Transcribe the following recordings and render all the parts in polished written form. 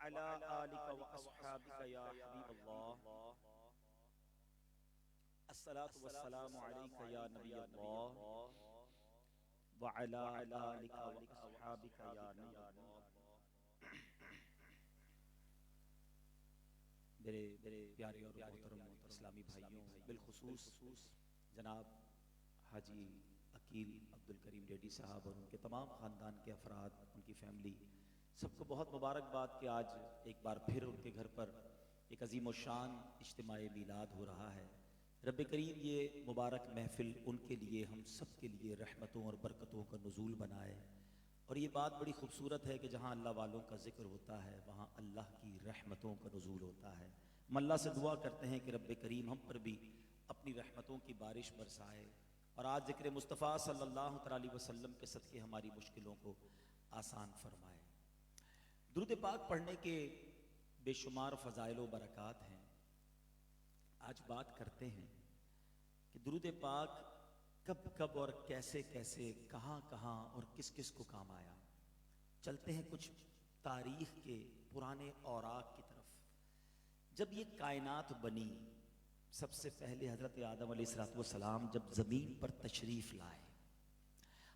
وعلى آلك وأصحابك يا حبيب الله الصلاة والسلام عليك يا نبي الله وعلى آلك وأصحابك يا نبي الله. میرے پیارے اور محترم اسلامی بھائیوں، بالخصوص جناب حاجی عقیل عبدالکریم ڈیڈی صاحب اور ان کے تمام خاندان کے افراد، ان کی فیملی، سب کو بہت مبارکباد کہ آج ایک بار پھر ان کے گھر پر ایک عظیم الشان اجتماع میلاد ہو رہا ہے. رب کریم یہ مبارک محفل ان کے لیے، ہم سب کے لیے رحمتوں اور برکتوں کا نزول بنائے. اور یہ بات بڑی خوبصورت ہے کہ جہاں اللہ والوں کا ذکر ہوتا ہے وہاں اللہ کی رحمتوں کا نزول ہوتا ہے. ہم اللہ سے دعا کرتے ہیں کہ رب کریم ہم پر بھی اپنی رحمتوں کی بارش برسائے اور آج ذکر مصطفیٰ صلی اللہ علیہ وسلم کے صدقے ہماری مشکلوں کو آسان فرمائے. درود پاک پڑھنے کے بے شمار فضائل و برکات ہیں. آج بات کرتے ہیں کہ درود پاک کب کب اور کیسے کیسے، کہاں کہاں اور کس کس کو کام آیا. چلتے ہیں کچھ تاریخ کے پرانے اوراق کی طرف. جب یہ کائنات بنی، سب سے پہلے حضرت آدم علیہ السلام جب زمین پر تشریف لائے،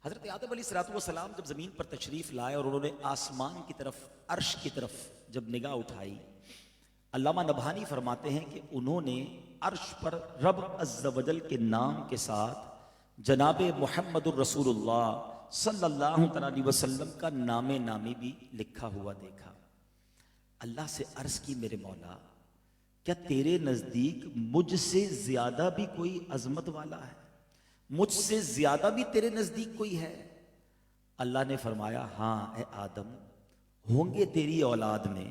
حضرت آدم علیہ السلام جب زمین پر تشریف لائے اور انہوں نے آسمان کی طرف، عرش کی طرف جب نگاہ اٹھائی، علامہ نبہانی فرماتے ہیں کہ انہوں نے عرش پر رب عز و جل کے نام کے ساتھ جناب محمد الرسول اللہ صلی اللہ علیہ وسلم کا نام نامی بھی لکھا ہوا دیکھا. اللہ سے عرض کی، میرے مولا کیا تیرے نزدیک مجھ سے زیادہ بھی کوئی عظمت والا ہے؟ مجھ سے زیادہ بھی تیرے نزدیک کوئی ہے؟ اللہ نے فرمایا، ہاں اے آدم، ہوں گے تیری اولاد میں،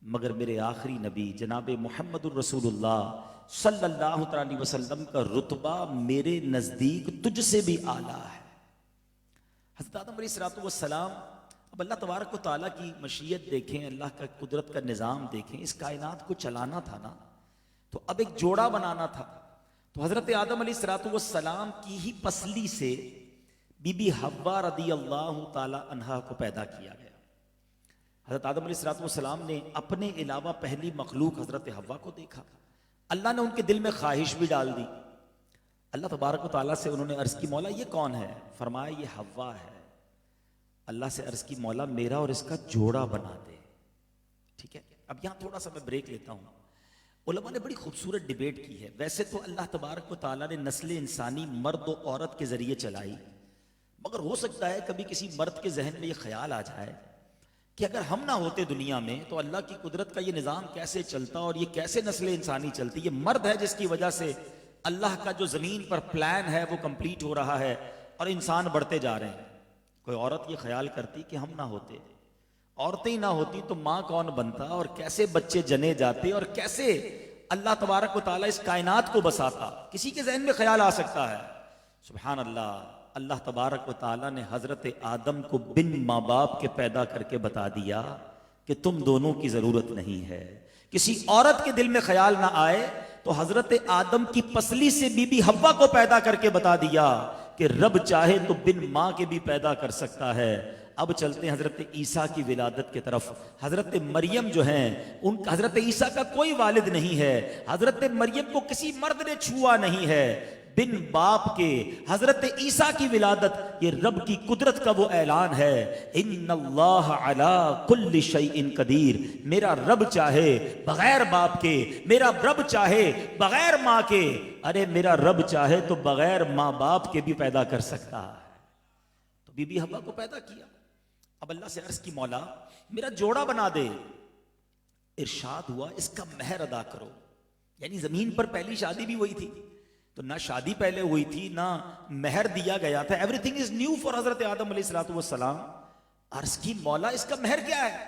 مگر میرے آخری نبی جناب محمد الرسول اللہ صلی اللہ علیہ وسلم کا رتبہ میرے نزدیک تجھ سے بھی اعلیٰ ہے. حضرت آدم علیہ السلام، اب اللہ تبارک و تعالیٰ کی مشیت دیکھیں، اللہ کا قدرت کا نظام دیکھیں. اس کائنات کو چلانا تھا نا، تو اب ایک جوڑا بنانا تھا. تو حضرت آدم علیہ السلام کی ہی پسلی سے بی بی حوا رضی اللہ تعالی عنہا کو پیدا کیا گیا. حضرت آدم علیہ السلام نے اپنے علاوہ پہلی مخلوق حضرت حوا کو دیکھا. اللہ نے ان کے دل میں خواہش بھی ڈال دی. اللہ تبارک و تعالیٰ سے انہوں نے عرض کی، مولا یہ کون ہے؟ فرمایا یہ حوا ہے. اللہ سے عرض کی، مولا میرا اور اس کا جوڑا بنا دے. ٹھیک ہے، اب یہاں تھوڑا سا میں بریک لیتا ہوں. علماء نے بڑی خوبصورت ڈیبیٹ کی ہے. ویسے تو اللہ تبارک و تعالیٰ نے نسل انسانی مرد و عورت کے ذریعے چلائی، مگر ہو سکتا ہے کبھی کسی مرد کے ذہن میں یہ خیال آ جائے کہ اگر ہم نہ ہوتے دنیا میں تو اللہ کی قدرت کا یہ نظام کیسے چلتا اور یہ کیسے نسل انسانی چلتی. یہ مرد ہے جس کی وجہ سے اللہ کا جو زمین پر پلان ہے وہ کمپلیٹ ہو رہا ہے اور انسان بڑھتے جا رہے ہیں. کوئی عورت یہ خیال کرتی کہ ہم نہ ہوتے، عورتیں نہ ہوتی تو ماں کون بنتا اور کیسے بچے جنے جاتے اور کیسے اللہ تبارک و تعالیٰ اس کائنات کو بساتا. کسی کے ذہن میں خیال آ سکتا ہے. سبحان اللہ، اللہ تبارک و تعالیٰ نے حضرت آدم کو بن ماں باپ کے پیدا کر کے بتا دیا کہ تم دونوں کی ضرورت نہیں ہے. کسی عورت کے دل میں خیال نہ آئے تو حضرت آدم کی پسلی سے بی بی حوا کو پیدا کر کے بتا دیا کہ رب چاہے تو بن ماں کے بھی پیدا کر سکتا ہے. اب چلتے ہیں حضرت عیسیٰ کی ولادت کی طرف. حضرت مریم جو ہیں، ان حضرت عیسیٰ کا کوئی والد نہیں ہے. حضرت مریم کو کسی مرد نے چھوا نہیں ہے. بن باپ کے حضرت عیسیٰ کی ولادت یہ رب کی قدرت کا وہ اعلان ہے. ان اللہ علی کل شیء قدیر. میرا رب چاہے بغیر باپ کے، میرا رب چاہے بغیر ماں کے، ارے میرا رب چاہے تو بغیر ماں باپ کے بھی پیدا کر سکتا ہے. تو بی بی حوا کو پیدا کیا. اب اللہ سے عرض کی، مولا میرا جوڑا بنا دے. ارشاد ہوا اس کا مہر ادا کرو. یعنی زمین پر پہلی شادی بھی وہی تھی، تو نہ شادی پہلے ہوئی تھی نہ مہر دیا گیا تھا. Every thing is new for حضرت آدم علیہ السلام. عرض کی، مولا اس کا مہر کیا ہے؟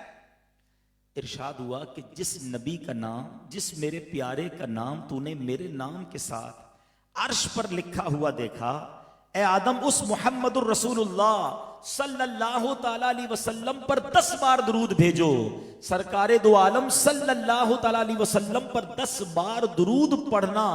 ارشاد ہوا کہ جس نبی کا نام، جس میرے پیارے کا نام تو نے میرے نام کے ساتھ عرش پر لکھا ہوا دیکھا، اے آدم اس محمد الرسول اللہ صلی اللہ تعالی علیہ وسلم پر 10 بار درود بھیجو. سرکار دو عالم صلی اللہ تعالی علیہ وسلم پر 10 بار درود پڑھنا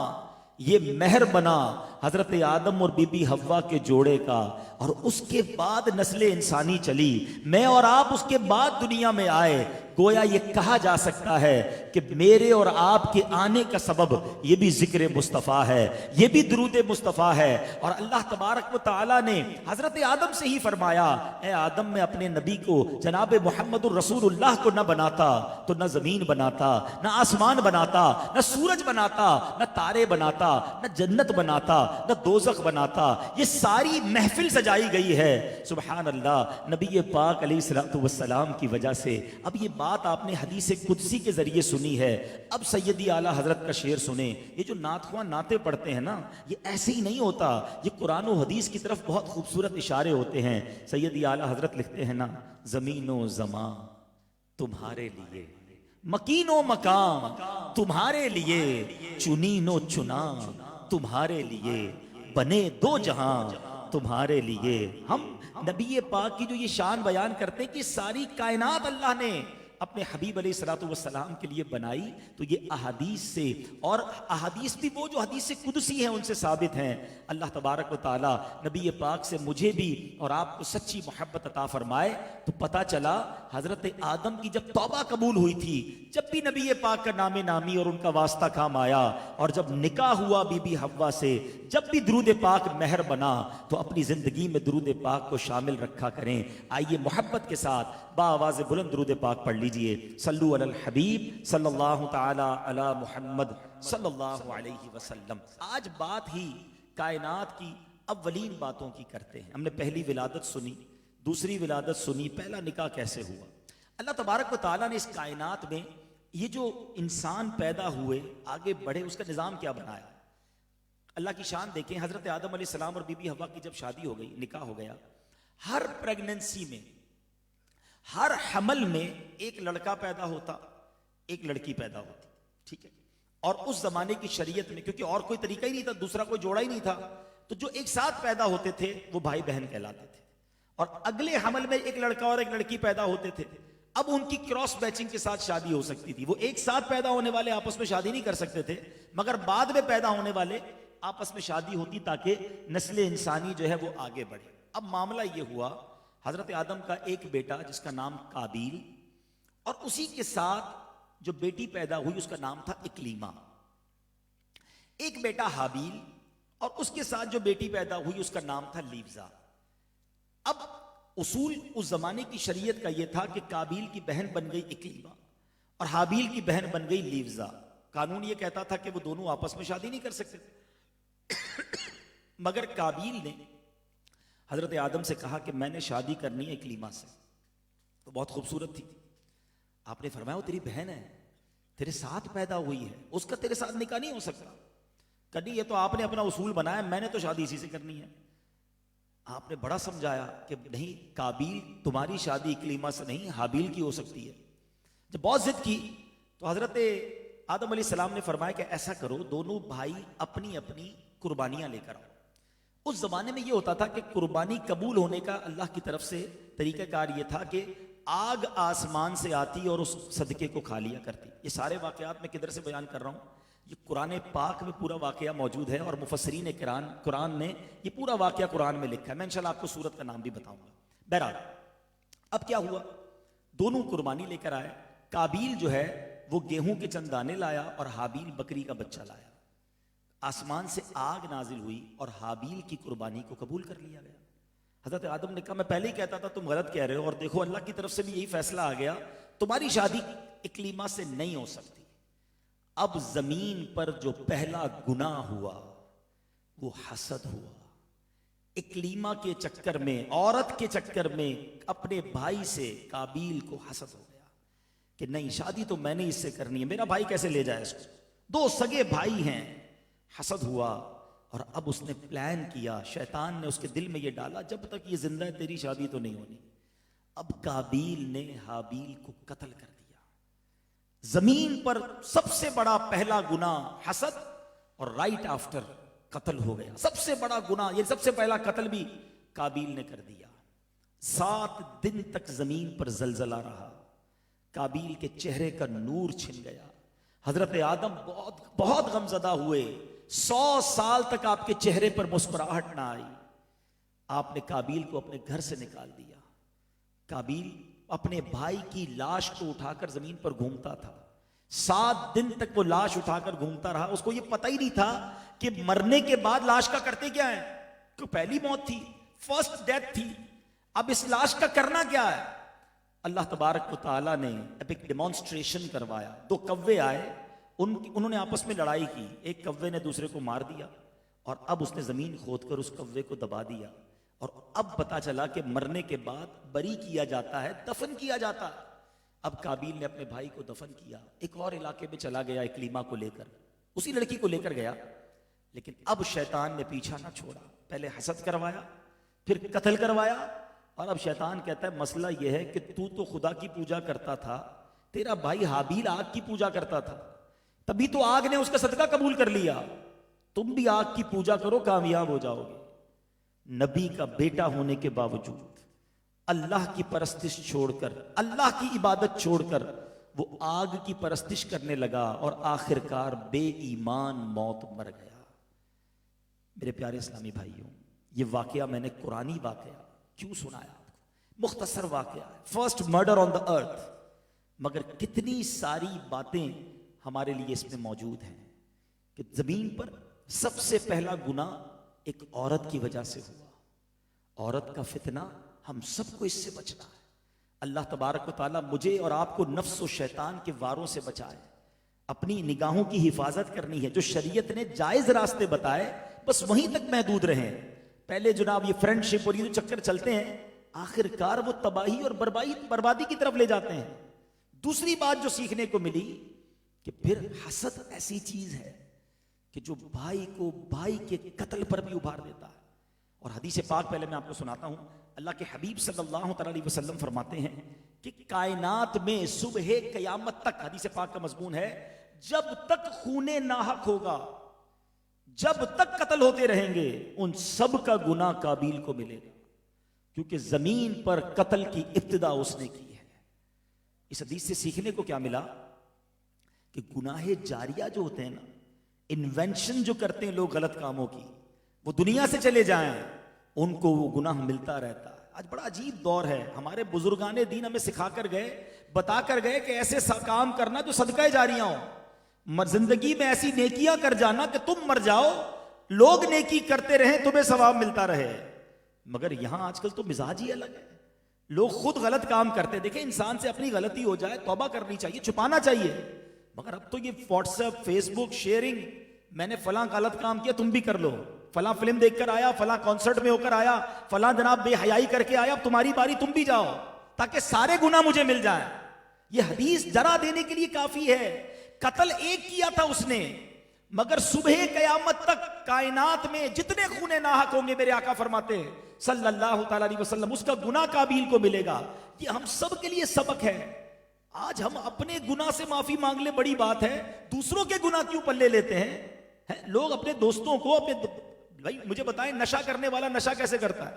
یہ مہر بنا حضرت آدم اور بی بی حوا کے جوڑے کا، اور اس کے بعد نسل انسانی چلی، میں اور آپ اس کے بعد دنیا میں آئے، گویا یہ کہا جا سکتا ہے کہ میرے اور آپ کے آنے کا سبب یہ بھی ذکر مصطفیٰ ہے، یہ بھی درود مصطفیٰ ہے۔ اور اللہ تبارک و تعالی نے حضرت آدم سے ہی فرمایا، اے آدم میں اپنے نبی کو جناب محمد الرسول اللہ کو نہ بناتا تو نہ زمین بناتا، نہ آسمان بناتا، نہ سورج بناتا، نہ تارے بناتا، نہ جنت بناتا، نہ دوزخ بناتا۔ یہ ساری محفل سجائی گئی ہے، سبحان اللہ، نبی پاک علیہ الصلوۃ والسلام کی وجہ سے۔ اب یہ بات آپ نے حدیث قدسی کے ذریعے سنی ہے، اب سیدی اعلیٰ حضرت کا شعر سنیں۔ یہ جو نعت خواں نعتیں پڑھتے ہیں نا، یہ ایسے ہی نہیں ہوتا، یہ قرآن و حدیث کی طرف بہت خوبصورت اشارے ہوتے ہیں۔ سیدی اعلیٰ حضرت لکھتے ہیں نا، زمین و زمان تمہارے لیے، مکین و مقام تمہارے لیے، چنین و چنا تمہارے لیے، بنے دو جہاں تمہارے لیے۔ ہم نبی پاک کی جو یہ شان بیان کرتے ہیں کہ ساری کائنات اللہ نے اپنے حبیب علیہ الصلوۃ والسلام کے لیے بنائی، تو یہ احادیث سے، اور احادیث بھی وہ جو حدیث قدسی ہیں ان سے ثابت ہیں۔ اللہ تبارک و تعالی نبی پاک سے مجھے بھی اور آپ کو سچی محبت عطا فرمائے۔ تو پتہ چلا حضرت آدم کی جب توبہ قبول ہوئی تھی، جب بھی نبی پاک کا نام نامی اور ان کا واسطہ کام آیا، اور جب نکاح ہوا بی بی حوا سے، جب بھی درود پاک مہر بنا، تو اپنی زندگی میں درود پاک کو شامل رکھا کریں۔ آئیے محبت کے ساتھ بآواز بلند درود پاک پڑھ لیجئے، صلو علی الحبیب صلی اللہ تعالی علی محمد صلی اللہ علیہ وسلم۔ آج بات ہی کائنات کی اولین باتوں کی کرتے ہیں۔ ہم نے پہلی ولادت سنی، دوسری ولادت سنی، پہلا نکاح کیسے ہوا۔ اللہ تبارک و تعالیٰ نے اس کائنات میں یہ جو انسان پیدا ہوئے، آگے بڑھے، اس کا نظام کیا بنایا۔ اللہ کی شان دیکھیں، حضرت آدم علیہ السلام اور بی بی حوا کی جب شادی ہو گئی، نکاح ہو گیا، ہر پریگننسی میں، ہر حمل میں ایک لڑکا پیدا ہوتا، ایک لڑکی پیدا ہوتی، ٹھیک ہے۔ اور اس زمانے کی شریعت میں، کیونکہ اور کوئی طریقہ ہی نہیں تھا، دوسرا کوئی جوڑا ہی نہیں تھا، تو جو ایک ساتھ پیدا ہوتے تھے وہ بھائی بہن کہلاتے تھے، اور اگلے حمل میں ایک لڑکا اور ایک لڑکی پیدا ہوتے تھے۔ اب ان کی کراس میچنگ کے ساتھ شادی ہو سکتی تھی، وہ ایک ساتھ پیدا ہونے والے آپس میں شادی نہیں کر سکتے تھے، مگر بعد میں پیدا ہونے والے آپس میں شادی ہوتی تاکہ نسل انسانی جو ہے وہ آگے بڑھے۔ اب معاملہ یہ ہوا، حضرت آدم کا ایک بیٹا جس کا نام قابیل، اور اسی کے ساتھ جو بیٹی پیدا ہوئی اس کا نام تھا اکلیما، ایک بیٹا حابیل، اور اس کے ساتھ جو بیٹی پیدا ہوئی اس کا نام تھا لیوزا۔ اب اصول اس زمانے کی شریعت کا یہ تھا کہ قابیل کی بہن بن گئی اکلیما اور حابیل کی بہن بن گئی لیوزا۔ قانون یہ کہتا تھا کہ وہ دونوں آپس میں شادی نہیں کر سکتے مگر قابیل نے حضرت آدم سے کہا کہ میں نے شادی کرنی ہے اکلیما سے، تو بہت خوبصورت تھی۔ آپ نے فرمایا وہ تیری بہن ہے، تیرے ساتھ پیدا ہوئی ہے، اس کا تیرے ساتھ نکاح نہیں ہو سکتا۔ کہ یہ تو آپ نے اپنا اصول بنایا، میں نے تو شادی اسی سے کرنی ہے۔ آپ نے بڑا سمجھایا کہ نہیں، قابیل تمہاری شادی اکلیما سے نہیں، حابیل کی ہو سکتی ہے۔ جب بہت ضد کی تو حضرت آدم علیہ السلام نے فرمایا کہ ایسا کرو، دونوں بھائی اپنی اپنی قربانیاں لے کر آؤ۔ اس زمانے میں یہ ہوتا تھا کہ قربانی قبول ہونے کا اللہ کی طرف سے طریقہ کار یہ تھا کہ آگ آسمان سے آتی اور اس صدقے کو کھا لیا کرتی۔ یہ سارے واقعات میں کدھر سے بیان کر رہا ہوں، یہ قرآن پاک میں پورا واقعہ موجود ہے، اور مفسرین قرآن نے یہ پورا واقعہ قرآن میں لکھا ہے۔ میں انشاءاللہ آپ کو سورت کا نام بھی بتاؤں گا۔ بہرحال اب کیا ہوا، دونوں قربانی لے کر آئے۔ قابیل جو ہے وہ گیہوں کے چند دانے لایا اور حابیل بکری کا بچہ لایا۔ آسمان سے آگ نازل ہوئی اور حابیل کی قربانی کو قبول کر لیا گیا۔ حضرت آدم نے کہا میں پہلے ہی کہتا تھا تم غلط کہہ رہے ہو، اور دیکھو اللہ کی طرف سے بھی یہی فیصلہ آ گیا، تمہاری شادی اکلیما سے نہیں ہو سکتی۔ اب زمین پر جو پہلا گناہ ہوا وہ حسد ہوا۔ اکلیما کے چکر میں، عورت کے چکر میں اپنے بھائی سے قابیل کو حسد ہو گیا کہ نہیں، شادی تو میں نے اس سے کرنی ہے، میرا بھائی کیسے لے جائے اس کو، دو سگے بھائی ہیں۔ حسد ہوا، اور اب اس نے پلان کیا، شیطان نے اس کے دل میں یہ ڈالا جب تک یہ زندہ ہے تیری شادی تو نہیں ہونی۔ اب قابیل نے حابیل کو قتل کر دیا۔ زمین پر سب سے بڑا پہلا گناہ حسد، اور رائٹ آفٹر قتل ہو گیا۔ سب سے بڑا گناہ، یہ سب سے پہلا قتل بھی قابیل نے کر دیا۔ 7 دن تک زمین پر زلزلہ رہا، قابیل کے چہرے کا نور چھن گیا۔ حضرت آدم بہت غمزدہ ہوئے 100 سال تک آپ کے چہرے پر مسکراہٹ نہ آئی. آپ نے قابیل کو اپنے گھر سے نکال دیا. قابیل اپنے بھائی کی لاش کو اٹھا کر زمین پر گھومتا تھا. 7 دن تک وہ لاش اٹھا کر گھومتا رہا. اس کو یہ پتہ ہی نہیں تھا کہ مرنے کے بعد لاش کا کرتے کیا ہے. تو پہلی موت تھی, فرسٹ ڈیتھ تھی, اب اس لاش کا کرنا کیا ہے. اللہ تبارک و تعالیٰ نے اب ایک ڈیمانسٹریشن کروایا. 2 کوے آئے, انہوں نے آپس میں لڑائی کی. ایک کوے نے دوسرے کو مار دیا اور اب اس نے زمین کھود کر اس کوے کو دبا دیا. اور اب پتا چلا کہ مرنے کے بعد بری کیا جاتا ہے, دفن کیا جاتا ہے. اب قابیل نے اپنے بھائی کو دفن کیا, ایک اور علاقے میں چلا گیا اکلیما کو لے کر, اسی لڑکی کو لے کر گیا. لیکن اب شیطان نے پیچھا نہ چھوڑا, پہلے حسد کروایا, پھر قتل کروایا, اور اب شیطان کہتا ہے مسئلہ یہ ہے کہ تو خدا کی پوجا کرتا تھا, تیرا بھائی حابیل آگ کی پوجا کرتا تھا, تبھی تو آگ نے اس کا صدقہ قبول کر لیا. تم بھی آگ کی پوجا کرو, کامیاب ہو جاؤ گے. نبی کا بیٹا ہونے کے باوجود اللہ کی پرستش چھوڑ کر, اللہ کی عبادت چھوڑ کر وہ آگ کی پرستش کرنے لگا اور آخرکار بے ایمان موت مر گیا. میرے پیارے اسلامی بھائیوں, یہ واقعہ میں نے قرآنی واقعہ کیوں سنایا آپ کو, مختصر واقعہ ہے, فرسٹ مرڈر آن دا ارتھ, مگر کتنی ساری باتیں ہمارے لیے اس میں موجود ہیں کہ زمین پر سب سے پہلا گناہ ایک عورت کی وجہ سے ہوا. عورت کا فتنہ, ہم سب کو اس سے بچنا ہے. اللہ تبارک و تعالیٰ مجھے اور آپ کو نفس و شیطان کے واروں سے بچائے. اپنی نگاہوں کی حفاظت کرنی ہے, جو شریعت نے جائز راستے بتائے بس وہیں تک محدود رہیں. پہلے جناب یہ فرینڈ شپ اور یہ جو چکر چلتے ہیں آخر کار وہ تباہی اور بربادی کی طرف لے جاتے ہیں. دوسری بات جو سیکھنے کو ملی کہ پھر حسد ایسی چیز ہے کہ جو بھائی کو بھائی کے قتل پر بھی ابھار دیتا ہے. اور حدیث پاک پہلے میں آپ کو سناتا ہوں. اللہ کے حبیب صلی اللہ تعالی علیہ وسلم فرماتے ہیں کہ کائنات میں صبح قیامت تک, حدیث پاک کا مضمون ہے, جب تک خون ناحق ہوگا, جب تک قتل ہوتے رہیں گے, ان سب کا گناہ قابیل کو ملے گا, کیونکہ زمین پر قتل کی ابتدا اس نے کی ہے. اس حدیث سے سیکھنے کو کیا ملا کہ گناہ جاریہ جو ہوتے ہیں نا, انوینشن جو کرتے ہیں لوگ غلط کاموں کی, وہ دنیا سے چلے جائیں, ان کو وہ گناہ ملتا رہتا ہے. آج بڑا عجیب دور ہے. ہمارے بزرگان دین ہمیں سکھا کر گئے, بتا کر گئے کہ ایسے کام کرنا جو صدقہ جاریہ ہوں. زندگی میں ایسی نیکیاں کر جانا کہ تم مر جاؤ, لوگ نیکی کرتے رہیں, تمہیں ثواب ملتا رہے. مگر یہاں آج کل تو مزاج ہی الگ ہے. لوگ خود غلط کام کرتے. دیکھیں, انسان سے اپنی غلطی ہو جائے توبہ کرنی چاہیے, چھپانا چاہیے. مگر اب تو یہ واٹس ایپ, فیس بک, شیئرنگ, میں نے فلاں غلط کام کیا تم بھی کر لو, فلاں فلم دیکھ کر آیا, فلاں کانسرٹ میں ہو کر آیا, فلاں جناب بے حیائی کر کے آیا, اب تمہاری باری تم بھی جاؤ تاکہ سارے گناہ مجھے مل جائیں. یہ حدیث ڈرا دینے کے لیے کافی ہے. قتل ایک کیا تھا اس نے, مگر صبح قیامت تک کائنات میں جتنے خون ناحق ہوں گے, میرے آقا فرماتے ہیں صلی اللہ تعالی علیہ وسلم, اس کا گناہ قابیل کو ملے گا. یہ ہم سب کے لیے سبق ہے. آج ہم اپنے گناہ سے معافی مانگ لے بڑی بات ہے, دوسروں کے گناہ کیوں پلے لیتے ہیں. لوگ اپنے دوستوں کو, اپنے بھائی مجھے بتائیں نشہ کرنے والا نشہ کیسے کرتا ہے؟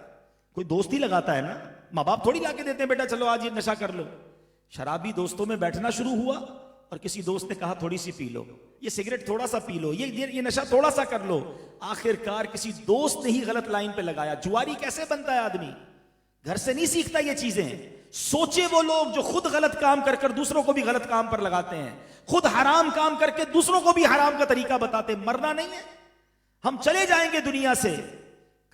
کوئی دوست ہی لگاتا ہے نا, ماں باپ تھوڑی لا کے دیتے ہیں بیٹا چلو آج یہ نشہ کر لو. شرابی دوستوں میں بیٹھنا شروع ہوا اور کسی دوست نے کہا تھوڑی سی پی لو, یہ سگریٹ تھوڑا سا پی لو, یہ نشہ تھوڑا سا کر لو. آخر کار کسی دوست نے ہی غلط لائن پہ لگایا. جواری کیسے بنتا ہے آدمی؟ گھر سے نہیں سیکھتا یہ چیزیں. سوچے وہ لوگ جو خود غلط کام کر کر دوسروں کو بھی غلط کام پر لگاتے ہیں, خود حرام کام کر کے دوسروں کو بھی حرام کا طریقہ بتاتے. مرنا نہیں ہے, ہم چلے جائیں گے دنیا سے,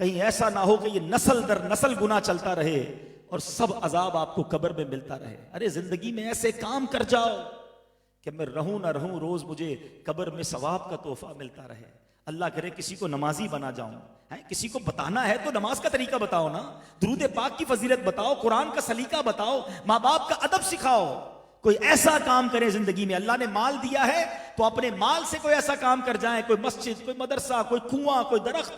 کہیں ایسا نہ ہو کہ یہ نسل در نسل گناہ چلتا رہے اور سب عذاب آپ کو قبر میں ملتا رہے. ارے زندگی میں ایسے کام کر جاؤ کہ میں رہوں نہ رہوں, روز مجھے قبر میں ثواب کا تحفہ ملتا رہے. اللہ کرے کسی کو نمازی بنا جاؤں, کسی کو بتانا ہے تو نماز کا طریقہ بتاؤ نا, درود پاک کی فضیلت بتاؤ, قرآن کا سلیقہ بتاؤ, ماں باپ کا ادب سکھاؤ. کوئی ایسا کام کرے زندگی میں, اللہ نے مال دیا ہے تو اپنے مال سے کوئی ایسا کام کر جائیں, کوئی مسجد, کوئی مدرسہ, کوئی کنواں, کوئی درخت.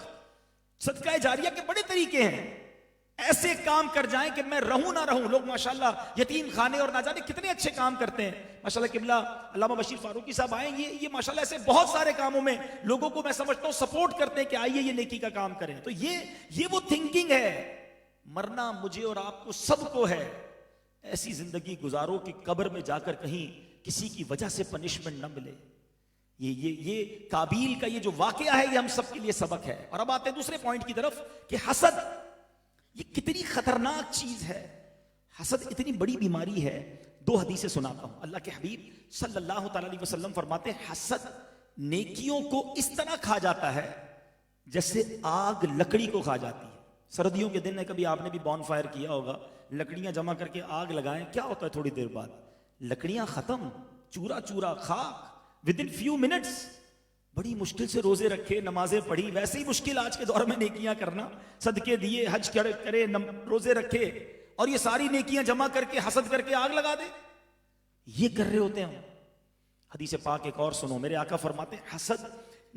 صدقہ جاریہ کے بڑے طریقے ہیں. ایسے کام کر جائیں کہ میں رہوں نہ رہوں. لوگ ماشاءاللہ یتیم خانے اور نہ جانے کتنے اچھے کام کرتے ہیں. ماشاءاللہ قبلہ علامہ بشیر فاروقی صاحب آئیں, یہ ماشاءاللہ ایسے بہت سارے کاموں میں لوگوں کو میں سمجھتا ہوں سپورٹ کرتے ہیں کہ آئیے یہ نیکی کا کام کریں. تو یہ وہ تھنکنگ ہے. مرنا مجھے اور آپ کو سب کو ہے. ایسی زندگی گزارو کہ قبر میں جا کر کہیں کسی کی وجہ سے پنشمنٹ نہ ملے. یہ قابیل کا یہ جو واقعہ ہے یہ ہم سب کے لیے سبق ہے. اور اب آتے ہیں دوسرے پوائنٹ کی طرف کہ حسد یہ کتنی خطرناک چیز ہے. حسد اتنی بڑی بیماری ہے. 2 حدیثیں سناتا ہوں. اللہ کے حبیب صلی اللہ تعالی علیہ وسلم فرماتے ہیں حسد نیکیوں کو اس طرح کھا جاتا ہے جیسے آگ لکڑی کو کھا جاتی ہے. سردیوں کے دن ہے, کبھی آپ نے بھی بون فائر کیا ہوگا, لکڑیاں جمع کر کے آگ لگائیں, کیا ہوتا ہے تھوڑی دیر بعد لکڑیاں ختم, چورا چورا خاک ودن فیو منٹس. بڑی مشکل سے روزے رکھے, نمازیں پڑھی, ویسے ہی مشکل آج کے دور میں نیکیاں کرنا, صدقے دیے, حج کرے, روزے رکھے, اور یہ ساری نیکیاں جمع کر کے حسد کر کے آگ لگا دے. یہ کر رہے ہوتے ہیں. حدیث پاک ایک اور سنو, میرے آقا فرماتے ہیں حسد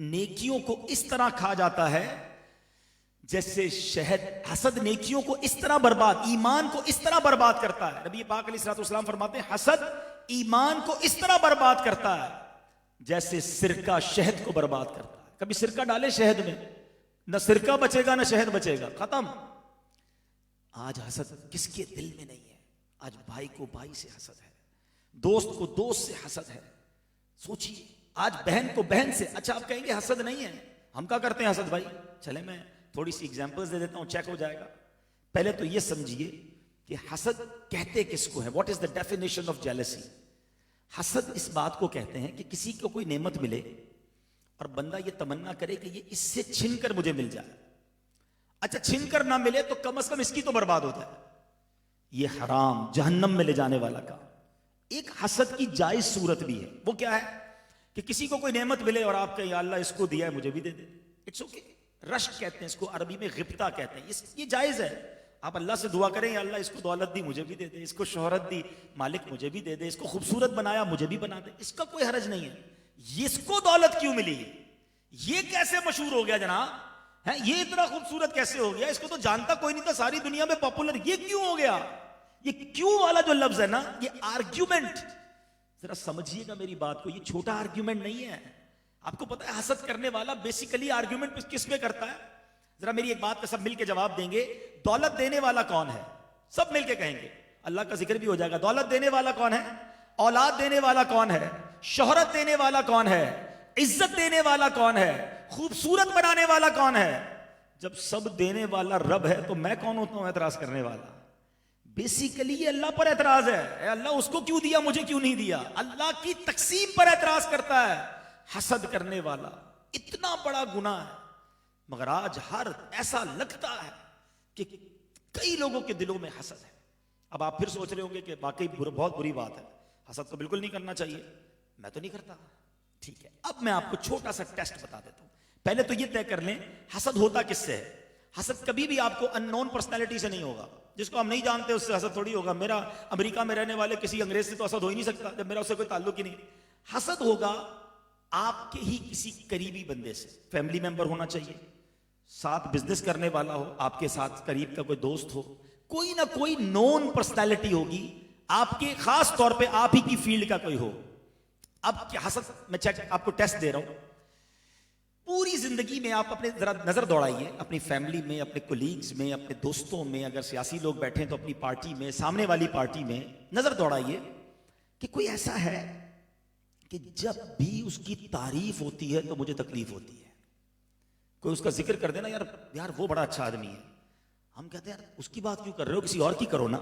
نیکیوں کو اس طرح کھا جاتا ہے جیسے شہد. حسد نیکیوں کو اس طرح برباد, ایمان کو اس طرح برباد کرتا ہے. نبی پاک علیہ الصلوۃ والسلام فرماتے ہیں حسد ایمان کو اس طرح برباد کرتا ہے جیسے سرکہ شہد کو برباد کرتا ہے. کبھی سرکہ ڈالے شہد میں, نہ سرکہ بچے گا نہ شہد بچے گا, ختم. آج حسد کس کے دل میں نہیں ہے؟ آج بھائی کو بھائی سے حسد ہے, دوست کو دوست سے حسد ہے. سوچیے, آج بہن کو بہن سے. اچھا آپ کہیں گے حسد نہیں ہے, ہم کیا کرتے ہیں حسد بھائی؟ چلے میں تھوڑی سی ایگزامپلز دے دیتا ہوں, چیک ہو جائے گا. پہلے تو یہ سمجھیے کہ حسد کہتے کس کو ہے. What is the definition of jealousy? حسد اس بات کو کہتے ہیں کہ کسی کو کوئی نعمت ملے اور بندہ یہ تمنا کرے کہ یہ اس سے چھن کر مجھے مل جائے. اچھا چھن کر نہ ملے تو کم از کم اس کی تو برباد ہوتا ہے. یہ حرام, جہنم میں لے جانے والا کام. ایک حسد کی جائز صورت بھی ہے. وہ کیا ہے کہ کسی کو کوئی نعمت ملے اور آپ کہیں یا اللہ اس کو دیا ہے مجھے بھی دے دے. It's okay. رشک کہتے ہیں اس کو, عربی میں غبطہ کہتے ہیں. یہ جائز ہے. آپ اللہ سے دعا کریں یا اللہ اس کو دولت دی مجھے بھی دے دے, اس کو شہرت دی مالک مجھے بھی دے دے, اس کو خوبصورت بنایا مجھے بھی بنا دے. اس کا کوئی حرج نہیں ہے. اس کو دولت کیوں ملی ہے, یہ کیسے مشہور ہو گیا جناب ہے, یہ اتنا خوبصورت کیسے ہو گیا, اس کو تو جانتا کوئی نہیں تھا, ساری دنیا میں پاپولر, یہ کیوں ہو گیا؟ یہ کیوں والا جو لفظ ہے نا, یہ آرگیومنٹ, ذرا سمجھیے گا میری بات کو, یہ چھوٹا آرگیومنٹ نہیں ہے. آپ کو پتا ہے حسد کرنے والا بیسیکلی آرگیومنٹ کس پہ کرتا ہے؟ ذرا میری ایک بات کا سب مل کے جواب دیں گے. دولت دینے والا کون ہے؟ سب مل کے کہیں گے, اللہ کا ذکر بھی ہو جائے گا. دولت دینے والا کون ہے؟ اولاد دینے والا کون ہے؟ شہرت دینے والا کون ہے؟ عزت دینے والا کون ہے؟ خوبصورت بنانے والا کون ہے؟ جب سب دینے والا رب ہے تو میں کون ہوتا ہوں اعتراض کرنے والا؟ بیسیکلی یہ اللہ پر اعتراض ہے. اے اللہ اس کو کیوں دیا مجھے کیوں نہیں دیا؟ اللہ کی تقسیم پر اعتراض کرتا ہے حسد کرنے والا. اتنا بڑا گناہ ہے. مگر آج ہر ایسا لگتا ہے کہ کئی لوگوں کے دلوں میں حسد ہے. اب آپ پھر سوچ رہے ہوں گے کہ واقعی بہت بری بات ہے, حسد تو بالکل نہیں کرنا چاہیے. میں تو نہیں کرتا. ٹھیک ہے, اب میں آپ کو چھوٹا سا ٹیسٹ بتا دیتا ہوں. پہلے تو یہ طے کر لیں حسد ہوتا کس سے ہے. حسد کبھی بھی آپ کو ان نون پرسنالٹی سے نہیں ہوگا. جس کو ہم نہیں جانتے اس سے حسد تھوڑی ہوگا. میرا امریکہ میں رہنے والے کسی انگریز سے تو حسد ہو ہی نہیں سکتا جب میرا اس سے کوئی تعلق ہی نہیں. حسد ہوگا آپ کے ہی کسی قریبی بندے سے. فیملی ممبر ہونا چاہیے, ساتھ بزنس کرنے والا ہو, آپ کے ساتھ قریب کا کوئی دوست ہو, کوئی نہ کوئی نون پرسنالٹی ہوگی آپ کے, خاص طور پہ آپ ہی کی فیلڈ کا کوئی ہو. اب کیا حسد, میں چیک آپ کو ٹیسٹ دے رہا ہوں. پوری زندگی میں آپ اپنے ذرا نظر دوڑائیے, اپنی فیملی میں, اپنے کولیگز میں, اپنے دوستوں میں, اگر سیاسی لوگ بیٹھے ہیں تو اپنی پارٹی میں, سامنے والی پارٹی میں نظر دوڑائیے کہ کوئی ایسا ہے کہ جب بھی اس کی تعریف ہوتی ہے تو مجھے تکلیف ہوتی ہے. کوئی اس کا ذکر کر دینا, یار وہ بڑا اچھا آدمی ہے, ہم کہتے ہیں یار اس کی بات کیوں کر رہے ہو, کسی اور کی کرو نا,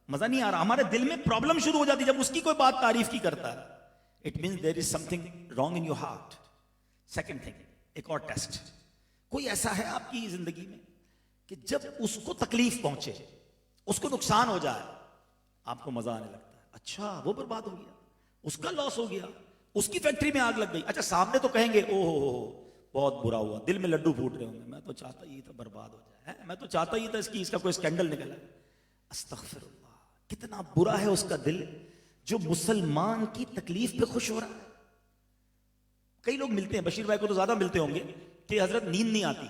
مزہ نہیں آ رہا. ہمارے دل میں پرابلم شروع ہو جاتی ہے جب اس کی کوئی بات تعریف کی کرتا ہے. It means there is some thing wrong in your heart. Second thing, ایک اور ٹیسٹ, کوئی ایسا ہے آپ کی زندگی میں کہ جب اس کو تکلیف پہنچے, اس کو نقصان ہو جائے, آپ کو مزہ آنے لگتا ہے. اچھا وہ برباد ہو گیا, اس کا لاس ہو گیا, اس کی فیکٹری میں آگ لگ گئی. اچھا سامنے تو کہیں گے او ہو بہت برا ہوا, دل میں لڈو پھوٹ رہے ہوں گے, میں تو چاہتا ہی تھا برباد ہو جائے, میں تو چاہتا ہی تھا اس کا کوئی اسکینڈل نکلا. استغفر اللہ, کتنا برا ہے اس کا دل جو مسلمان کی تکلیف پہ خوش ہو رہا ہے. کئی لوگ ملتے ہیں, بشیر بھائی کو تو زیادہ ملتے ہوں گے, کہ حضرت نیند نہیں آتی,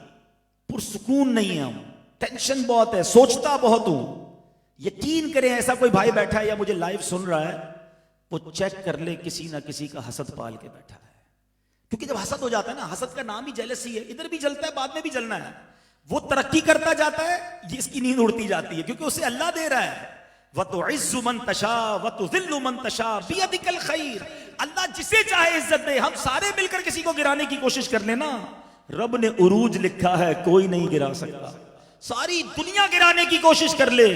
پرسکون نہیں ہے, ہم ٹینشن بہت ہے, سوچتا بہت ہوں. یقین کریں ایسا کوئی بھائی بیٹھا ہے یا مجھے لائیو سن رہا ہے, وہ چیک کر لے کسی نہ کسی کا حسد پال کے بیٹھا ہے. کیونکہ جب حسد ہو جاتا ہے نا, حسد کا نام ہی جیلسی ہے, ادھر بھی جلتا ہے بعد میں بھی جلنا ہے. وہ ترقی کرتا جاتا ہے, یہ اس کی نیند اڑتی جاتی ہے, کیونکہ اسے اللہ دے رہا ہے. وَتُعِزُّ مَن تَشَاءُ وَتُذِلُّ مَن تَشَاءُ بِيَدِكَ الْخَيْرُ اللہ جسے چاہے عزت دے. ہم سارے مل کر کسی کو گرانے کی کوشش کر لیں نا, رب نے عروج لکھا ہے, کوئی نہیں گرا سکتا. ساری دنیا گرانے کی کوشش کر لے,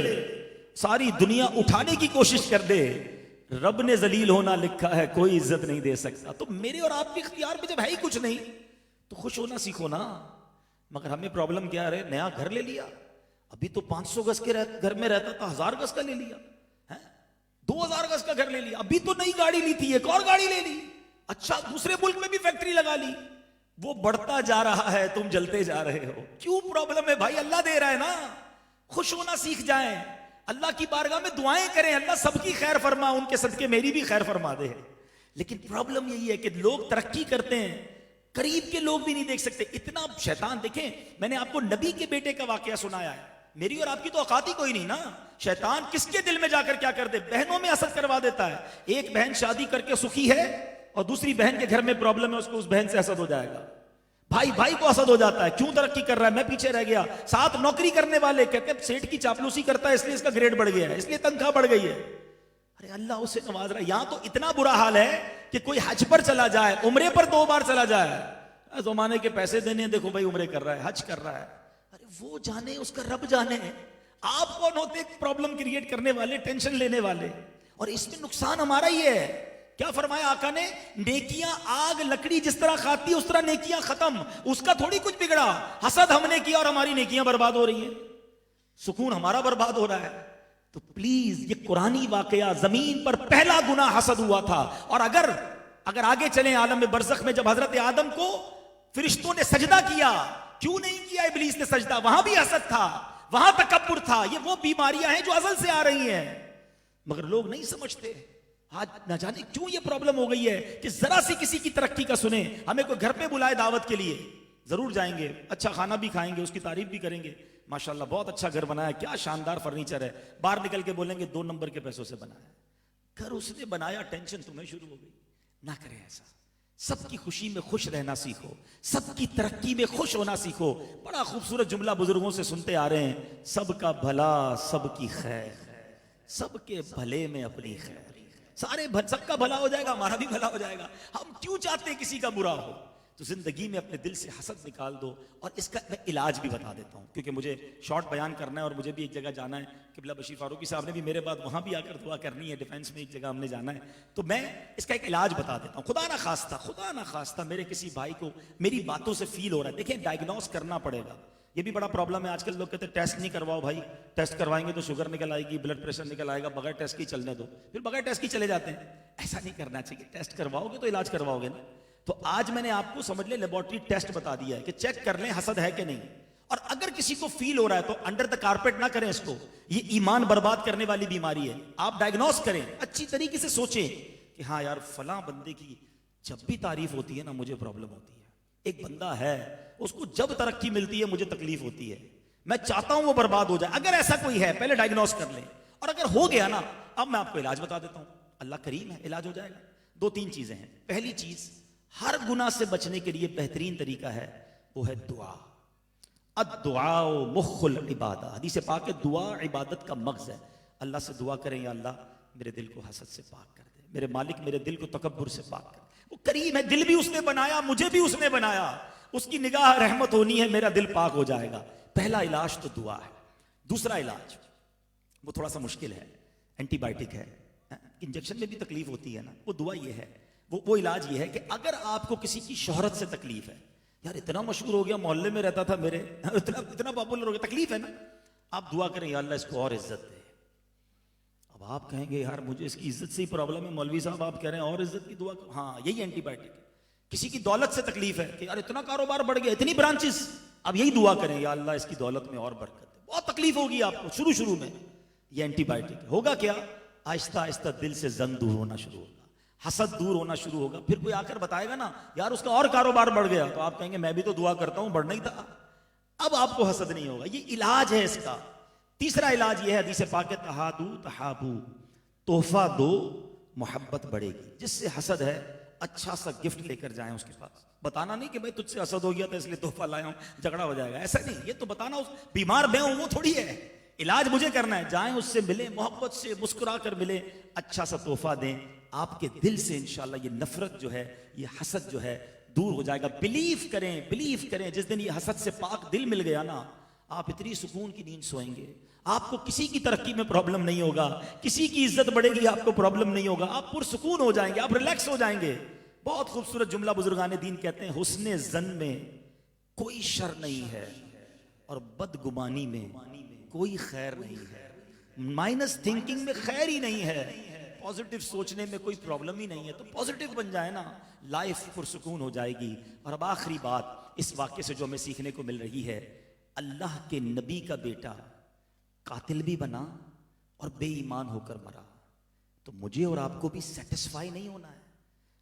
ساری دنیا اٹھانے کی کوشش کر دے, رب نے ذلیل ہونا لکھا ہے, کوئی عزت نہیں دے سکتا. تو میرے اور آپ کے اختیار میں جب ہے ہی کچھ نہیں تو خوش ہونا سیکھو نا. مگر ہمیں پرابلم کیا ہے, نیا گھر لے لیا, ابھی تو 500 گز کے گھر میں رہتا تھا, 1000 گز کا لے لیا, 2000 گز کا گھر لے لیا, ابھی تو نئی گاڑی لی تھی, ایک اور گاڑی لے لی, اچھا دوسرے ملک میں بھی فیکٹری لگا لی. وہ بڑھتا جا رہا ہے, تم جلتے جا رہے ہو. کیوں پرابلم ہے بھائی؟ اللہ دے رہا ہے نا. خوش ہونا سیکھ جائیں, اللہ کی بارگاہ میں دعائیں کریں, اللہ سب کی خیر فرما, ان کے صدقے میری بھی خیر فرما دے. لیکن پرابلم یہی ہے کہ لوگ ترقی کرتے ہیں, قریب کے لوگ بھی نہیں دیکھ سکتے. اتنا شیطان, دیکھیں میں نے آپ کو نبی کے بیٹے کا واقعہ سنایا ہے, میری اور آپ کی تو اوقات ہی کوئی نہیں نا. شیطان کس کے دل میں جا کر کیا کر دے, بہنوں میں حسد کروا دیتا ہے. ایک بہن شادی کر کے سخی ہے اور دوسری بہن کے گھر میں پرابلم ہے, اس کو اس بہن سے حسد ہو جائے گا. بھائی کو حسد ہو جاتا ہے, کیوں ترقی کر رہا ہے, میں پیچھے رہ گیا. ساتھ نوکری کرنے والے کہتے ہیں سیٹ کی چاپلوسی کرتا ہے اس لیے اس کا گریڈ بڑھ گیا ہے, اس لیے تنخواہ بڑھ گئی ہے. ارے اللہ اسے نواز رہا ہے. یہاں تو اتنا برا حال ہے کہ کوئی حج پر چلا جائے, عمرے پر 2 بار چلا جائے, زمانے کے پیسے دینے ہیں, دیکھو بھائی عمرے کر رہا ہے, حج کر رہا ہے. ارے وہ جانے, اس کا رب جانے. آپ کون ہوتے پرابلم کریٹ کرنے والے, ٹینشن لینے والے؟ اور اس میں نقصان ہمارا ہی ہے. کیا فرمایا آقا نے, نیکیاں آگ لکڑی جس طرح کھاتی ہے اس طرح نیکیاں ختم. اس کا تھوڑی کچھ بگڑا, حسد ہم نے کیا اور ہماری نیکیاں برباد ہو رہی ہیں, سکون ہمارا برباد ہو رہا ہے. تو پلیز یہ قرآنی واقعہ, زمین پر پہلا گناہ حسد ہوا تھا. اور اگر آگے چلیں عالم برزخ میں, جب حضرت آدم کو فرشتوں نے سجدہ کیا, کیوں نہیں کیا ابلیس نے سجدہ؟ وہاں بھی حسد تھا, وہاں تکبر تھا. یہ وہ بیماریاں ہیں جو ازل سے آ رہی ہیں, مگر لوگ نہیں سمجھتے. آج نہ جانے کیوں یہ پرابلم ہو گئی ہے کہ ذرا سی کسی کی ترقی کا سنیں, ہمیں کوئی گھر پہ بلائے دعوت کے لیے, ضرور جائیں گے, اچھا کھانا بھی کھائیں گے, اس کی تعریف بھی کریں گے, ماشاءاللہ بہت اچھا گھر بنایا ہے, کیا شاندار فرنیچر ہے. باہر نکل کے بولیں گے 2 نمبر کے پیسوں سے بنایا ہے. گھر اس نے بنایا, ٹینشن تمہیں شروع ہو گئی. نہ کریں ایسا. سب کی خوشی میں خوش رہنا سیکھو, سب کی ترقی میں خوش ہونا سیکھو. بڑا خوبصورت جملہ بزرگوں سے سنتے آ رہے ہیں, سب کا بھلا سب کی خیر, سب کے بھلے میں اپنی خیر. سب کا بھلا ہو جائے گا, ہمارا بھی بھلا ہو جائے گا. ہم کیوں چاہتے ہیں کسی کا برا ہو؟ تو زندگی میں اپنے دل سے حسد نکال دو. اور اس کا میں علاج بھی بتا دیتا ہوں, کیونکہ مجھے شارٹ بیان کرنا ہے اور مجھے بھی ایک جگہ جانا ہے. قبلہ بشیر فاروقی صاحب نے بھی میرے بعد وہاں بھی آ کر دعا کرنی ہے, ڈیفینس میں ایک جگہ ہم نے جانا ہے. تو میں اس کا ایک علاج بتا دیتا ہوں. خدا نہ خواستہ میرے کسی بھائی کو میری باتوں سے فیل ہو رہا ہے, دیکھیں ڈائگنوز کرنا پڑے گا. یہ بھی بڑا پرابلم ہے آج کل. لوگ کہتے ہیں ٹیسٹ نہیں کرواؤ بھائی, ٹیسٹ کروائیں گے تو شوگر نکل آئے گی, بلڈ پریشر نکل آئے گا, بغیر ٹیسٹ کی چلنے دو, پھر بغیر ٹیسٹ کی چلے جاتے ہیں. ایسا نہیں کرنا چاہیے. ٹیسٹ کرواؤ گے تو علاج کرواؤ گے نا. تو آج میں نے آپ کو سمجھ لیں لیبورٹری ٹیسٹ بتا دیا ہے کہ چیک کر لیں حسد ہے کہ نہیں. اور اگر کسی کو فیل ہو رہا ہے تو انڈر دا کارپیٹ نہ کریں اس کو, یہ ایمان برباد کرنے والی بیماری ہے. آپ ڈائگنوز کریں, اچھی طریقے سے سوچیں کہ ہاں یار فلاں بندے کی جب بھی تعریف ہوتی ہے نا مجھے پرابلم ہوتی ہے. ایک بندہ ہے اس کو جب ترقی ملتی ہے مجھے تکلیف ہوتی ہے, میں چاہتا ہوں وہ برباد ہو جائے. اگر ایسا کوئی ہے پہلے ڈائگنوز کر لیں, اور اگر ہو گیا نا اب میں آپ کو علاج بتا دیتا ہوں. اللہ کریم ہے, علاج ہو جائے گا. 2-3 چیزیں ہیں. پہلی چیز, ہر گناہ سے بچنے کے لیے بہترین طریقہ ہے وہ ہے دعا. الدعاء مخ العبادہ, حدیث پاک ہے دعا عبادت کا مغز ہے. اللہ سے دعا کریں, یا اللہ میرے دل کو حسد سے پاک کر دے, میرے مالک میرے دل کو تکبر سے پاک کر دے. وہ کریم ہے, دل بھی اس نے بنایا, مجھے بھی اس نے بنایا, اس کی نگاہ رحمت ہونی ہے, میرا دل پاک ہو جائے گا. پہلا علاج تو دعا ہے. دوسرا علاج وہ تھوڑا سا مشکل ہے, اینٹی بائیوٹک ہے, انجیکشن میں بھی تکلیف ہوتی ہے نا. وہ دعا یہ ہے, وہ علاج یہ ہے کہ اگر آپ کو کسی کی شہرت سے تکلیف ہے, یار اتنا مشہور ہو گیا, محلے میں رہتا تھا میرے, اتنا پاپولر ہو گیا, تکلیف ہے نا, آپ دعا کریں یا اللہ اس کو اور عزت دے. اب آپ کہیں گے یار مجھے اس کی عزت سے ہی پرابلم ہے, مولوی صاحب آپ کہہ رہے ہیں اور عزت کی دعا. ہاں یہی اینٹی بائیوٹک ہے. کسی کی دولت سے تکلیف ہے کہ یار اتنا کاروبار بڑھ گیا, اتنی برانچز, اب یہی دعا کریں یا اللہ اس کی دولت میں اور برکت دے. بہت تکلیف ہوگی آپ کو شروع میں, یہ اینٹی بائیوٹک ہے. ہوگا کیا, آہستہ آہستہ دل سے زنگ دور ہونا شروع ہوگا, حسد دور ہونا شروع ہوگا. پھر کوئی آ کر بتائے گا نا یار اس کا اور کاروبار بڑھ گیا, تو آپ کہیں گے میں بھی تو دعا کرتا ہوں, بڑھنا ہی تھا. اب آپ کو حسد نہیں ہوگا. یہ علاج ہے اس کا. تیسرا علاج یہ ہے, حدیث پاک ہے تہادو تحابو, تحفہ دو محبت بڑھے گی. جس سے حسد ہے اچھا سا گفٹ لے کر جائیں اس کے پاس. بتانا نہیں کہ بھائی تجھ سے حسد ہو گیا تھا اس لیے تحفہ لایا ہوں, جھگڑا ہو جائے گا, ایسا نہیں. یہ تو بتانا اس بیمار میں ہوں وہ تھوڑی ہے علاج مجھے کرنا ہے، جائیں اس سے ملیں، محبت سے مسکرا کر ملیں، اچھا سا تحفہ دیں، آپ کے دل سے انشاءاللہ یہ نفرت جو ہے، یہ حسد جو ہے دور ہو جائے گا۔ بلیف کریں، جس دن یہ حسد سے پاک دل مل گیا نا، آپ اتنی سکون کی نیند سوئیں گے، آپ کو کسی کی ترقی میں پرابلم نہیں ہوگا، کسی کی عزت بڑھے گی آپ کو پرابلم نہیں ہوگا، آپ پرسکون ہو جائیں گے، آپ ریلیکس ہو جائیں گے۔ بہت خوبصورت جملہ بزرگان دین کہتے ہیں، حسن ظن میں کوئی شر نہیں ہے اور بدگمانی میں کوئی خیر نہیں ہے، مائنس تھنکنگ میں خیر ہی نہیں ہے، پازیٹیو سوچنے میں کوئی پرابلم ہی نہیں ہے، تو پازیٹیو بن جائے نا، لائف پرسکون ہو جائے گی۔ اور اب آخری بات اس واقعے سے جو ہمیں سیکھنے کو مل رہی ہے، اللہ کے نبی کا بیٹا قاتل بھی بنا اور بے ایمان ہو کر مرا، تو مجھے اور آپ کو بھی سیٹسفائی نہیں ہونا ہے۔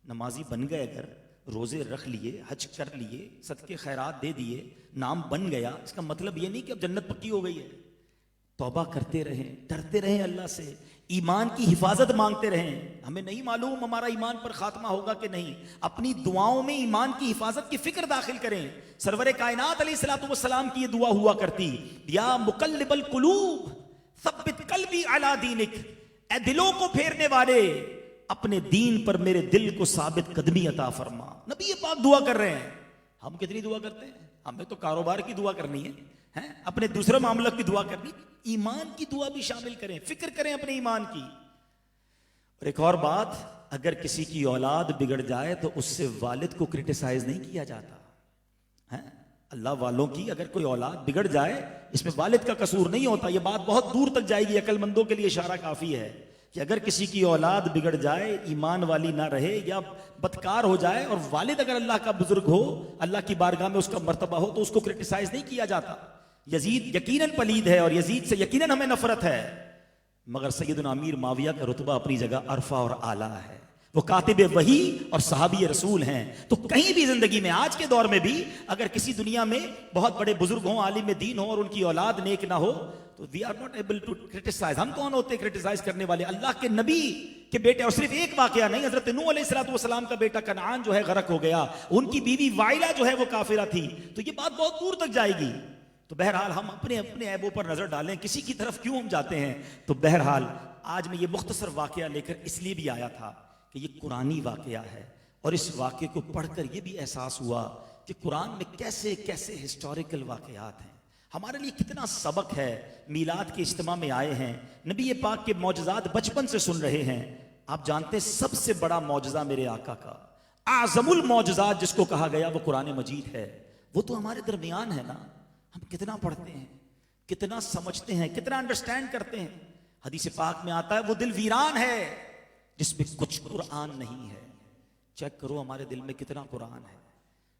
نمازی بن گئے، اگر روزے رکھ لیے، حج کر لیے، صدقے خیرات دے دیے، نام بن گیا، اس کا مطلب یہ نہیں کہ اب جنت پکی ہو گئی ہے۔ توبہ کرتے رہیں، ڈرتے رہیں اللہ سے، ایمان کی حفاظت مانگتے رہیں۔ ہمیں نہیں معلوم ہمارا ایمان پر خاتمہ ہوگا کہ نہیں، اپنی دعاؤں میں ایمان کی حفاظت کی فکر داخل کریں۔ سرور کائنات علیہ الصلوۃ والسلام کی یہ دعا ہوا کرتی، یا مقلب القلوب ثبت قلبی علی دینک، اے دلوں کو پھیرنے والے اپنے دین پر میرے دل کو ثابت قدمی عطا فرما۔ نبی پاک دعا کر رہے ہیں، ہم کتنی دعا کرتے ہیں؟ ہمیں تو کاروبار کی دعا کرنی ہے، اپنے دوسرے معاملہ کی دعا کرنی، ایمان کی دعا بھی شامل کریں، فکر کریں اپنے ایمان کی۔ اور ایک اور بات، اگر کسی کی اولاد بگڑ جائے تو اس سے والد کو کرٹیسائز نہیں کیا جاتا۔ اللہ والوں کی اگر کوئی اولاد بگڑ جائے، اس میں والد کا قصور نہیں ہوتا۔ یہ بات بہت دور تک جائے گی، عقل مندوں کے لیے اشارہ کافی ہے کہ اگر کسی کی اولاد بگڑ جائے، ایمان والی نہ رہے یا بدکار ہو جائے، اور والد اگر اللہ کا بزرگ ہو، اللہ کی بارگاہ میں اس کا مرتبہ ہو، تو اس کو کرٹیسائز نہیں کیا جاتا۔ یزید یقیناً پلید ہے اور یزید سے یقیناً ہمیں نفرت ہے، مگر سیدنا امیر معاویہ کا رتبہ اپنی جگہ عرفہ اور اعلیٰ ہے، وہ کاتب وحی اور صحابی رسول ہیں۔ تو کہیں بھی زندگی میں، آج کے دور میں بھی، اگر کسی دنیا میں بہت بڑے بزرگ ہوں، عالم دین ہوں، اور ان کی اولاد نیک نہ ہو، تو we are not able to criticise. ہم کون ہوتے کرٹیسائز کرنے والے؟ اللہ کے نبی کے بیٹے، اور صرف ایک واقعہ نہیں، حضرت نوح علیہ الصلوۃ والسلام کا بیٹا کنعان جو ہے غرق ہو گیا، ان کی بیوی وائلہ جو ہے وہ کافرہ تھی، تو یہ بات بہت دور تک جائے گی۔ تو بہرحال ہم اپنے اپنے عیبوں پر نظر ڈالیں، کسی کی طرف کیوں ہم جاتے ہیں؟ تو بہرحال آج میں یہ مختصر واقعہ لے کر اس لیے بھی آیا تھا کہ یہ قرآنی واقعہ ہے، اور اس واقعے کو پڑھ کر یہ بھی احساس ہوا کہ قرآن میں کیسے کیسے ہسٹوریکل واقعات ہیں، ہمارے لیے کتنا سبق ہے۔ میلاد کے اجتماع میں آئے ہیں، نبی پاک کے معجزات بچپن سے سن رہے ہیں۔ آپ جانتے ہیں سب سے بڑا معجزہ میرے آقا کا، اعظم المعجزات جس کو کہا گیا، وہ قرآن مجید ہے۔ وہ تو ہمارے درمیان ہے نا، ہم کتنا پڑھتے ہیں، کتنا سمجھتے ہیں، کتنا انڈرسٹینڈ کرتے ہیں۔ حدیث پاک میں آتا ہے، وہ دل ویران ہے جس میں کچھ قرآن نہیں ہے۔ چیک کرو ہمارے دل میں کتنا قرآن ہے،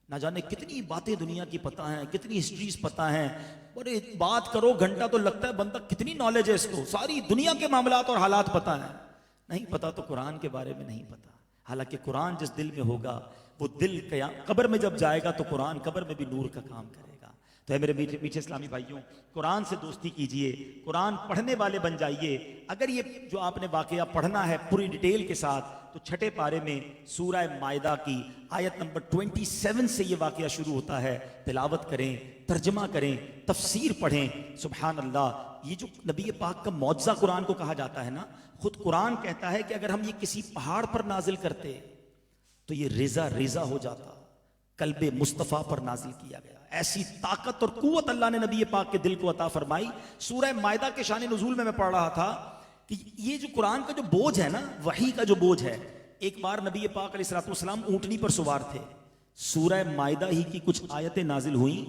نہ جانے کتنی باتیں دنیا کی پتہ ہیں، کتنی ہسٹریز پتہ ہیں، اور بات کرو گھنٹہ تو لگتا ہے بندہ کتنی نالج ہے اس کو، ساری دنیا کے معاملات اور حالات پتہ ہیں، نہیں پتہ تو قرآن کے بارے میں نہیں پتہ۔ حالانکہ قرآن جس دل میں ہوگا، وہ دل قبر میں جب جائے گا تو قرآن قبر میں بھی نور کا کام کرے گا۔ تو ہے میرے میٹھے میٹھے اسلامی بھائیوں، قرآن سے دوستی کیجئے، قرآن پڑھنے والے بن جائیے۔ اگر یہ جو آپ نے واقعہ پڑھنا ہے پوری ڈیٹیل کے ساتھ، تو چھٹے پارے میں سورہ مائدہ کی آیت نمبر 27 سے یہ واقعہ شروع ہوتا ہے۔ تلاوت کریں، ترجمہ کریں، تفسیر پڑھیں۔ سبحان اللہ، یہ جو نبی پاک کا معجزہ قرآن کو کہا جاتا ہے نا، خود قرآن کہتا ہے کہ اگر ہم یہ کسی پہاڑ پر نازل کرتے تو یہ ریزہ ریزہ ہو جاتا، قلب مصطفیٰ پر نازل کیا گیا۔ ایسی طاقت اور قوت اللہ نے نبی پاک کے دل کو عطا فرمائی۔ سورہ مائدہ کے شان نزول میں پڑھ رہا تھا کہ یہ جو قرآن کا جو بوجھ ہے نا، وحی کا جو بوجھ ہے، ایک بار نبی پاک علیہ الصلوۃ والسلام اونٹنی پر سوار تھے، سورہ مائدہ ہی کی کچھ آیتیں نازل ہوئیں،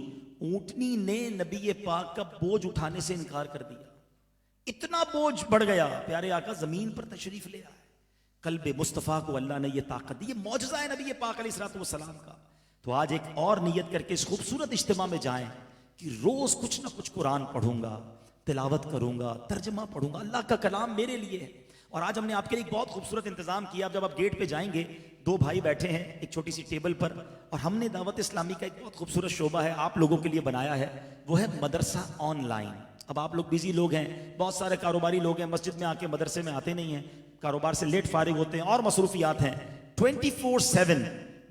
اونٹنی نے نبی پاک کا بوجھ اٹھانے سے انکار کر دیا، اتنا بوجھ بڑھ گیا، پیارے آقا زمین پر تشریف لے آئے۔ قلب مصطفیٰ کو اللہ نے یہ طاقت دی، یہ معجزہ ہے نبی پاک علیہ الصلوۃ والسلام کا۔ تو آج ایک اور نیت کر کے اس خوبصورت اجتماع میں جائیں کہ روز کچھ نہ کچھ قرآن پڑھوں گا، تلاوت کروں گا، ترجمہ پڑھوں گا، اللہ کا کلام میرے لیے ہے۔ اور آج ہم نے آپ کے لیے ایک بہت خوبصورت انتظام کیا۔ جب آپ گیٹ پہ جائیں گے، دو بھائی بیٹھے ہیں ایک چھوٹی سی ٹیبل پر، اور ہم نے دعوت اسلامی کا ایک بہت خوبصورت شعبہ ہے آپ لوگوں کے لیے بنایا ہے، وہ ہے مدرسہ آن لائن۔ اب آپ لوگ بیزی لوگ ہیں، بہت سارے کاروباری لوگ ہیں، مسجد میں آ کے مدرسے میں آتے نہیں ہیں، کاروبار سے لیٹ فارغ ہوتے ہیں اور مصروفیات ہیں۔ 24/7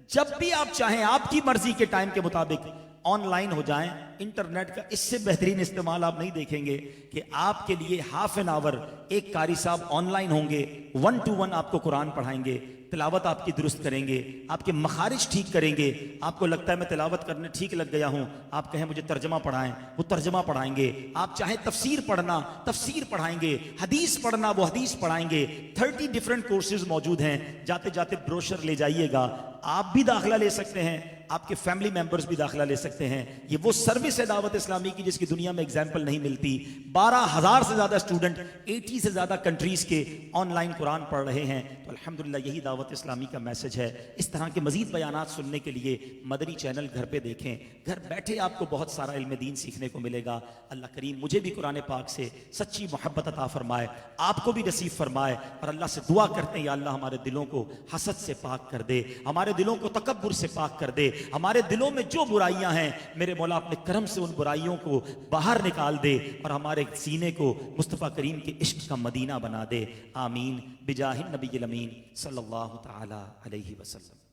جب بھی آپ چاہیں، آپ کی مرضی کے ٹائم کے مطابق آن لائن ہو جائیں، انٹرنیٹ کا اس سے بہترین استعمال آپ نہیں دیکھیں گے کہ آپ کے لیے ہاف این آور ایک قاری صاحب آن لائن ہوں گے، 1 to 1 آپ کو قرآن پڑھائیں گے، تلاوت آپ کی درست کریں گے، آپ کے مخارج ٹھیک کریں گے. آپ کو لگتا ہے میں تلاوت کرنے ٹھیک لگ گیا ہوں، آپ کہیں مجھے ترجمہ پڑھائیں، وہ ترجمہ پڑھائیں گے. آپ چاہیں تفسیر پڑھنا، تفسیر پڑھائیں گے، حدیث پڑھنا، وہ حدیث پڑھائیں گے. 30 ڈیفرنٹ کورسز موجود ہیں. جاتے جاتے بروشر لے جائیے گا. آپ بھی داخلہ لے سکتے ہیں، آپ کے فیملی ممبرز بھی داخلہ لے سکتے ہیں. یہ وہ سروس ہے دعوت اسلامی کی جس کی دنیا میں ایگزامپل نہیں ملتی. 12,000 سے زیادہ اسٹوڈنٹ 80 سے زیادہ کنٹریز کے آن لائن قرآن پڑھ رہے ہیں. تو الحمدللہ یہی دعوت اسلامی کا میسج ہے. اس طرح کے مزید بیانات سننے کے لیے مدنی چینل گھر پہ دیکھیں. گھر بیٹھے آپ کو بہت سارا علم دین سیکھنے کو ملے گا. اللہ کریم مجھے بھی قرآن پاک سے سچی محبت عطا فرمائے، آپ کو بھی نصیب فرمائے. اور اللہ سے دعا کرتے ہیں یا اللہ ہمارے دلوں کو حسد سے پاک کر دے، ہمارے دلوں کو تکبر سے پاک کر دے. ہمارے دلوں میں جو برائیاں ہیں میرے مولا اپنے کرم سے ان برائیوں کو باہر نکال دے اور ہمارے سینے کو مصطفیٰ کریم کے عشق کا مدینہ بنا دے. آمین بجاہ النبی الامین صلی اللہ تعالی علیہ وسلم.